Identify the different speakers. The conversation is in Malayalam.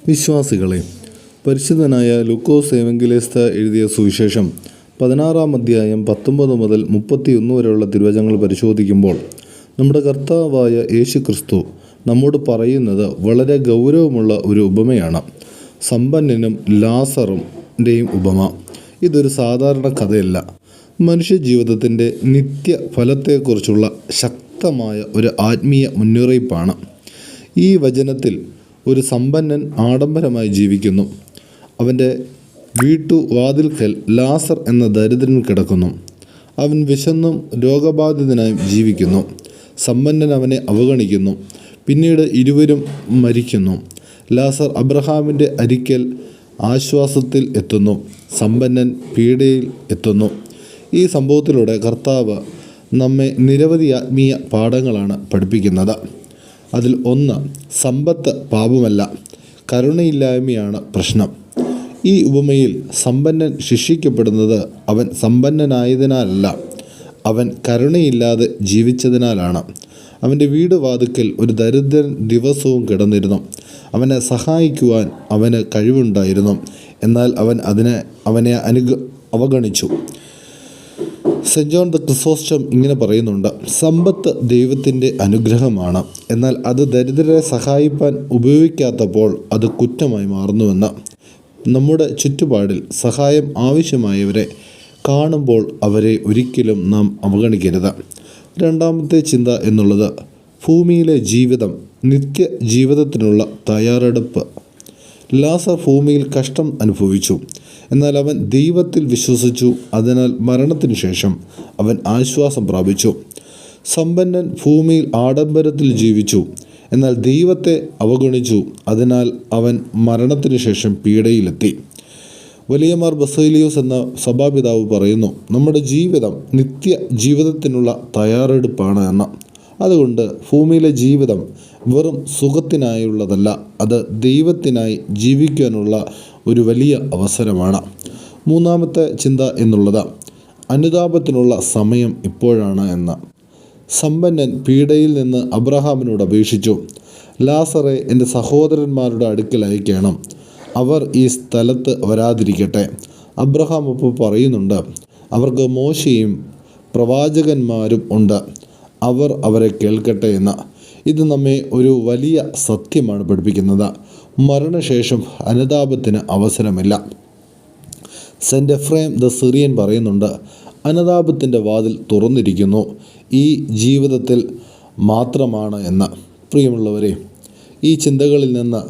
Speaker 1: വിശ്വാസികളെ, പരിശുദ്ധനായ ലൂക്കോസ് എവങ്കേലിസ്ത എഴുതിയ സുവിശേഷം 16-ാം അധ്യായം 19 മുതൽ 31 വരെയുള്ള തിരുവചനങ്ങൾ പരിശോധിക്കുമ്പോൾ നമ്മുടെ കർത്താവായ യേശു ക്രിസ്തു നമ്മോട് പറയുന്നത് വളരെ ഗൗരവമുള്ള ഒരു ഉപമയാണ്. സമ്പന്നനും ലാസറിൻ്റെയും ഉപമ. ഇതൊരു സാധാരണ കഥയല്ല. മനുഷ്യജീവിതത്തിൻ്റെ നിത്യഫലത്തെക്കുറിച്ചുള്ള ശക്തമായ ഒരു ആത്മീയ മുന്നറിയിപ്പാണ്. ഈ വചനത്തിൽ ഒരു സമ്പന്നൻ ആഡംബരമായി ജീവിക്കുന്നു. അവൻ്റെ വീട്ടുവാതിൽക്കൽ ലാസർ എന്ന ദരിദ്രൻ കിടക്കുന്നു. അവൻ വിശന്നും രോഗബാധിതനായും ജീവിക്കുന്നു. സമ്പന്നൻ അവനെ അവഗണിക്കുന്നു. പിന്നീട് ഇരുവരും മരിക്കുന്നു. ലാസർ അബ്രഹാമിൻ്റെ അരിക്കൽ ആശ്വാസത്തിൽ എത്തുന്നു. സമ്പന്നൻ പീഡയിൽ എത്തുന്നു. ഈ സംഭവത്തിലൂടെ കർത്താവ് നമ്മെ നിരവധി ആത്മീയ പാഠങ്ങളാണ് പഠിപ്പിക്കുന്നത്. അതിൽ ഒന്ന്, സമ്പത്ത് പാപമല്ല, കരുണയില്ലായ്മയാണ് പ്രശ്നം. ഈ ഉപമയിൽ സമ്പന്നൻ ശിക്ഷിക്കപ്പെടുന്നത് അവൻ സമ്പന്നനായതിനാലല്ല, അവൻ കരുണയില്ലാതെ ജീവിച്ചതിനാലാണ്. അവൻ്റെ വീട് വാതിക്കൽ ഒരു ദരിദ്രൻ ദിവസവും കിടന്നിരുന്നു. അവനെ സഹായിക്കുവാൻ അവന് കഴിവുണ്ടായിരുന്നു. എന്നാൽ അവൻ അവനെ അവഗണിച്ചു. സെൻറ്റ് ജോൺ ദ ക്രിസോസ്റ്റം ഇങ്ങനെ പറയുന്നുണ്ട്: സമ്പത്ത് ദൈവത്തിൻ്റെ അനുഗ്രഹമാണ്, എന്നാൽ അത് ദരിദ്രരെ സഹായിപ്പാൻ ഉപയോഗിക്കാത്തപ്പോൾ അത് കുറ്റമായി മാറുന്നുവെന്ന്. നമ്മുടെ ചുറ്റുപാടിൽ സഹായം ആവശ്യമായവരെ കാണുമ്പോൾ അവരെ ഒരിക്കലും നാം അവഗണിക്കരുത്. രണ്ടാമത്തെ ചിന്ത എന്നുള്ളത് ഭൂമിയിലെ ജീവിതം, നിത്യജീവിതത്തിനുള്ള തയ്യാറെടുപ്പ്. ലാസർ ഭൂമിയിൽ കഷ്ടം അനുഭവിച്ചു, എന്നാൽ അവൻ ദൈവത്തിൽ വിശ്വസിച്ചു. അതിനാൽ മരണത്തിന് ശേഷം അവൻ ആശ്വാസം പ്രാപിച്ചു. സമ്പന്നൻ ഭൂമിയിൽ ആഡംബരത്തിൽ ജീവിച്ചു, എന്നാൽ ദൈവത്തെ അവഗണിച്ചു. അതിനാൽ അവൻ മരണത്തിന് ശേഷം പീഡയിലെത്തി. വലിയമാർ ബസേലിയോസ് എന്ന സഭാപിതാവ് പറയുന്നു, നമ്മുടെ ജീവിതം നിത്യ ജീവിതത്തിനുള്ള തയ്യാറെടുപ്പാണ് എന്ന്. അതുകൊണ്ട് ഭൂമിയിലെ ജീവിതം വെറും സുഖത്തിനായുള്ളതല്ല, അത് ദൈവത്തിനായി ജീവിക്കാനുള്ള ഒരു വലിയ അവസരമാണ്. മൂന്നാമത്തെ ചിന്ത എന്നുള്ളത് അനുതാപത്തിനുള്ള സമയം ഇപ്പോഴാണ് എന്ന്. സമ്പന്നൻ പീഡയിൽ നിന്ന് അബ്രഹാമിനോട് അപേക്ഷിച്ചു, ലാസറെ എൻ്റെ സഹോദരന്മാരുടെ അടുക്കൽ അയക്കണം, അവർ ഈ സ്ഥലത്ത് വരാതിരിക്കട്ടെ. അബ്രഹാം അപ്പോൾ പറയുന്നുണ്ട്, അവർക്ക് മോശയും പ്രവാചകന്മാരും ഉണ്ട്, അവർ അവരെ കേൾക്കട്ടെ എന്ന്. ഇത് നമ്മെ ഒരു വലിയ സത്യമാണ് പഠിപ്പിക്കുന്നത്. മരണശേഷം അനുതാപത്തിന് അവസരമില്ല. സെൻറ്റ് എഫ്രേം ദ സിറിയൻ പറയുന്നുണ്ട്, അനുതാപത്തിൻ്റെ വാതിൽ തുറന്നിരിക്കുന്നു, ഈ ജീവിതത്തിൽ മാത്രമാണ് എന്ന്. പ്രിയമുള്ളവരെ, ഈ ചിന്തകളിൽ നിന്ന്